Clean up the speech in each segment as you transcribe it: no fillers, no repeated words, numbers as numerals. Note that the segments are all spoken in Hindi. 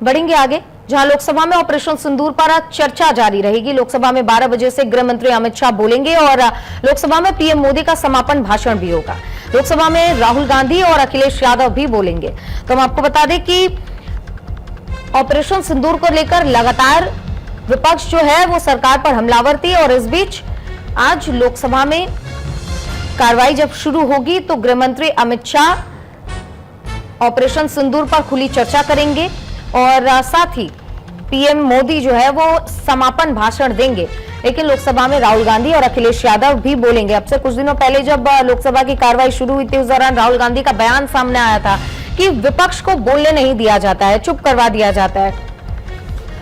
बढ़ेंगे आगे, जहां लोकसभा में ऑपरेशन सिंदूर पर चर्चा जारी रहेगी। लोकसभा में 12 बजे से गृह मंत्री अमित शाह बोलेंगे और लोकसभा में पीएम मोदी का समापन भाषण भी होगा। लोकसभा में राहुल गांधी और अखिलेश यादव भी बोलेंगे। तो हम आपको बता दें कि ऑपरेशन सिंदूर को लेकर लगातार विपक्ष जो है वो सरकार पर हमलावर थी और इस बीच आज लोकसभा में कार्रवाई जब शुरू होगी तो गृह मंत्री अमित शाह ऑपरेशन सिंदूर पर खुली चर्चा करेंगे और साथ ही पीएम मोदी जो है वो समापन भाषण देंगे। लेकिन लोकसभा में राहुल गांधी और अखिलेश यादव भी बोलेंगे। अब से कुछ दिनों पहले जब लोकसभा की कार्रवाई शुरू हुई थी उस दौरान राहुल गांधी का बयान सामने आया था कि विपक्ष को बोलने नहीं दिया जाता है, चुप करवा दिया जाता है।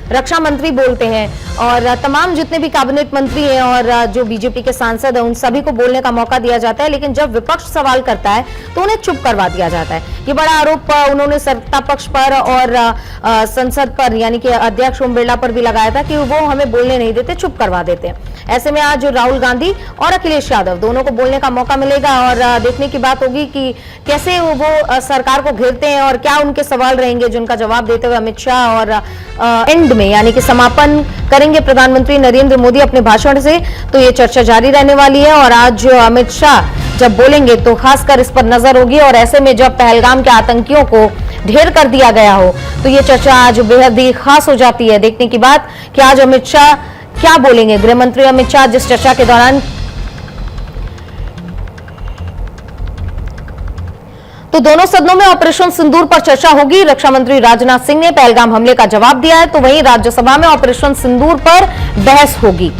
रक्षा मंत्री बोलते हैं और तमाम जितने भी कैबिनेट मंत्री हैं और जो बीजेपी के सांसद हैं उन सभी को बोलने का मौका दिया जाता है, लेकिन जब विपक्ष सवाल करता है तो उन्हें चुप करवा दिया जाता है। ये बड़ा आरोप उन्होंने सत्ता पक्ष पर और संसद पर यानी कि अध्यक्ष ओम बिरला पर भी लगाया था कि वो हमें बोलने नहीं देते, चुप करवा देते हैं। ऐसे में आज राहुल गांधी और अखिलेश यादव दोनों को बोलने का मौका मिलेगा और देखने की बात होगी कि कैसे वो सरकार को घेरते हैं और क्या उनके सवाल रहेंगे जिनका जवाब देते हुए अमित शाह और एंड में यानी कि समापन करेंगे प्रधानमंत्री नरेंद्र मोदी अपने भाषण से। तो ये चर्चा जारी रहने वाली है और आज अमित शाह जब बोलेंगे तो खासकर इस पर नजर होगी और ऐसे में जब पहलगाम के आतंकियों को ढेर कर दिया गया हो तो ये चर्चा आज बेहद ही खास हो जाती है। देखने की बात कि आज अमित शाह क्या बोलेंगे। गृह मंत्री अमित शाह जिस चर्चा के दौरान तो दोनों सदनों में ऑपरेशन सिंदूर पर चर्चा होगी। रक्षा मंत्री राजनाथ सिंह ने पहलगाम हमले का जवाब दिया है तो वहीं राज्यसभा में ऑपरेशन सिंदूर पर बहस होगी।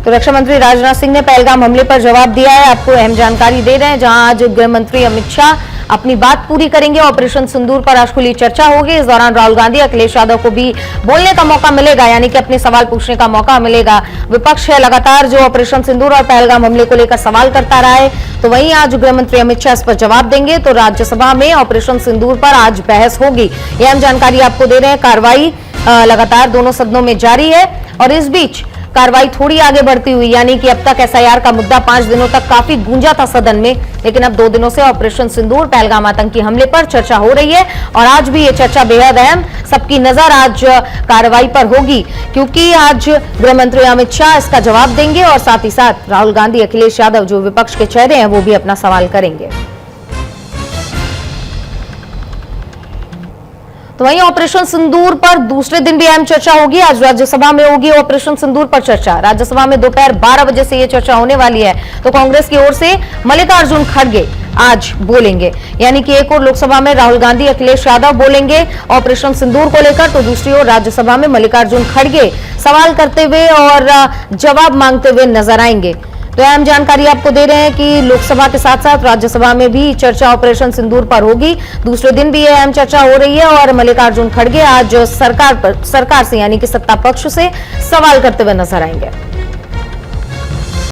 तो रक्षा मंत्री राजनाथ सिंह ने पहलगाम हमले पर जवाब दिया है। आपको अहम जानकारी दे रहे हैं जहां आज गृह मंत्री अमित शाह अपनी बात पूरी करेंगे। ऑपरेशन सिंदूर पर आज खुली चर्चा होगी। इस दौरान राहुल गांधी अखिलेश यादव को भी बोलने का मौका मिलेगा यानी कि अपने सवाल पूछने का मौका मिलेगा। विपक्ष है लगातार जो ऑपरेशन सिंदूर और पहलगाम हमले को लेकर सवाल करता रहा है तो वहीं आज गृह मंत्री अमित शाह इस पर जवाब देंगे। तो राज्यसभा में ऑपरेशन सिंदूर पर आज बहस होगी। यह अहम जानकारी आपको दे रहे हैं। कार्रवाई लगातार दोनों सदनों में जारी है और इस बीच कार्रवाई थोड़ी आगे बढ़ती हुई यानी कि अब तक एसआईआर का मुद्दा 5 दिनों तक काफी गूंजा था सदन में, लेकिन अब 2 दिनों से ऑपरेशन सिंदूर पहलगाम आतंकी हमले पर चर्चा हो रही है और आज भी ये चर्चा बेहद अहम। सबकी नजर आज कार्रवाई पर होगी क्योंकि आज गृह मंत्री अमित शाह इसका जवाब देंगे और साथ ही साथ राहुल गांधी अखिलेश यादव जो विपक्ष के चेहरे हैं वो भी अपना सवाल करेंगे। तो वहीं ऑपरेशन सिंदूर पर दूसरे दिन भी अहम चर्चा होगी। आज राज्यसभा में होगी ऑपरेशन सिंदूर पर चर्चा। राज्यसभा में दोपहर 12 बजे से यह चर्चा होने वाली है। तो कांग्रेस की ओर से मल्लिकार्जुन खड़गे आज बोलेंगे यानी कि एक और लोकसभा में राहुल गांधी अखिलेश यादव बोलेंगे ऑपरेशन सिंदूर को लेकर तो दूसरी ओर राज्यसभा में मल्लिकार्जुन खड़गे सवाल करते हुए और जवाब मांगते हुए नजर आएंगे। तो अहम जानकारी आपको दे रहे हैं कि लोकसभा के साथ साथ राज्यसभा में भी चर्चा ऑपरेशन सिंदूर पर होगी। दूसरे दिन भी यह अहम चर्चा हो रही है और मल्लिकार्जुन खड़गे आज सरकार से यानी कि सत्ता पक्ष से सवाल करते हुए नजर आएंगे।